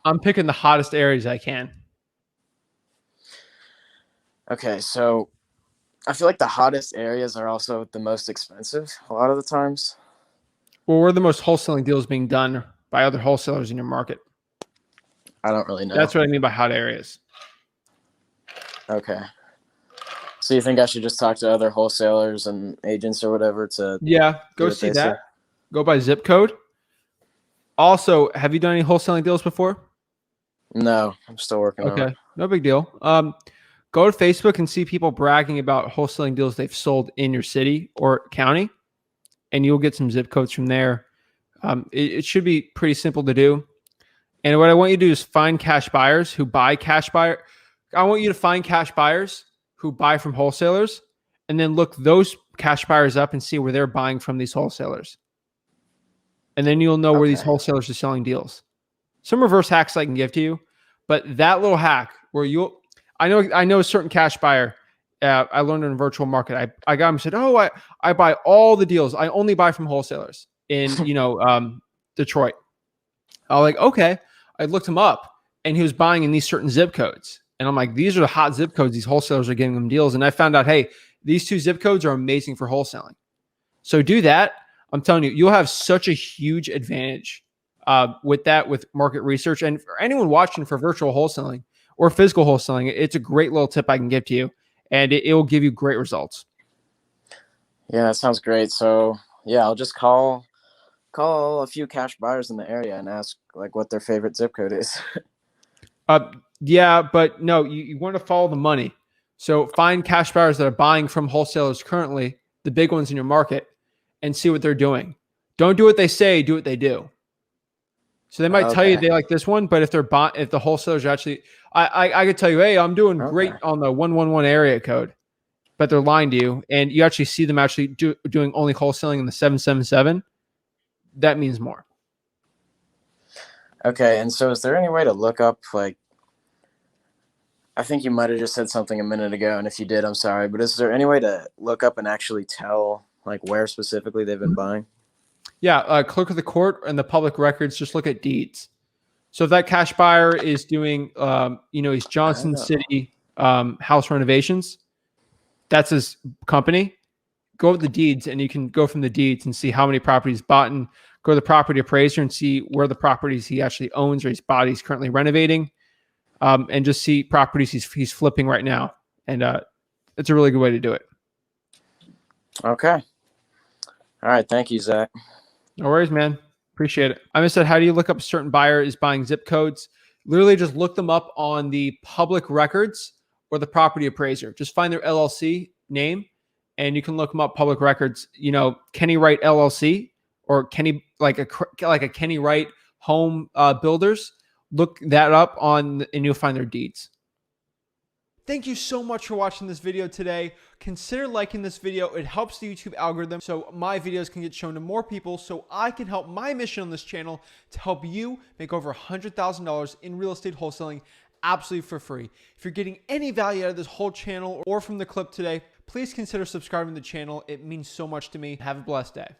I'm picking the hottest areas I can. Okay, so I feel like the hottest areas are also the most expensive a lot of the times. Well, where are the most wholesaling deals being done by other wholesalers in your market? I don't really know. That's what I mean by hot areas. Okay. So you think I should just talk to other wholesalers and agents or whatever to Yeah, see go what see they say? that. Go by zip code. Also, have you done any wholesaling deals before? No, I'm still working on it. Okay, no big deal. Go to Facebook and see people bragging about wholesaling deals they've sold in your city or county, and you'll get some zip codes from there. It should be pretty simple to do. And what I want you to do is find cash buyers who buy cash buyer. I want you to find cash buyers who buy from wholesalers, and then look those cash buyers up and see where they're buying from these wholesalers. And then you'll know where these Okay. wholesalers are selling deals. Some reverse hacks I can give to you, but that little hack where I know a certain cash buyer. I learned in a virtual market. I got him said, "Oh, I buy all the deals. I only buy from wholesalers in Detroit." I was like, okay. I looked him up, and he was buying in these certain zip codes, and I'm like, these are the hot zip codes. These wholesalers are getting them deals, and I found out, hey, these two zip codes are amazing for wholesaling. So do that. I'm telling you, you'll have such a huge advantage with that, with market research. And for anyone watching for virtual wholesaling or physical wholesaling, it's a great little tip I can give to you, and it will give you great results. Yeah, that sounds great. So yeah, I'll just call a few cash buyers in the area and ask like what their favorite zip code is. Yeah, but no, you want to follow the money. So find cash buyers that are buying from wholesalers currently, the big ones in your market, and see what they're doing. Don't do what they say, do what they do. So they might tell you Okay. they like this one, but if the wholesalers are actually, I could tell you, hey, I'm doing Okay. great on the 111 area code, but they're lying to you, and you actually see them actually doing only wholesaling in the 777. That means more. Okay. And so is there any way to look up like I think you might have just said something a minute ago, and if you did, I'm sorry, but is there any way to look up and actually tell like where specifically they've been buying? Yeah, clerk of the court and the public records. Just look at deeds. So if that cash buyer is doing, he's Johnson Oh. City house renovations, that's his company. Go with the deeds, and you can go from the deeds and see how many properties bought, and go to the property appraiser and see where the properties he actually owns or he's bought, he's currently renovating, and just see properties he's flipping right now. And it's a really good way to do it. Okay. All right. Thank you, Zach. No worries, man. Appreciate it. I just said, how do you look up a certain buyer is buying zip codes? Literally just look them up on the public records or the property appraiser. Just find their LLC name, and you can look them up public records. Kenny Wright LLC, or Kenny, like a Kenny Wright Home Builders. Look that up and you'll find their deeds. Thank you so much for watching this video today. Consider liking this video. It helps the YouTube algorithm so my videos can get shown to more people, so I can help my mission on this channel to help you make over $100,000 in real estate wholesaling absolutely for free. If you're getting any value out of this whole channel or from the clip today, please consider subscribing to the channel. It means so much to me. Have a blessed day.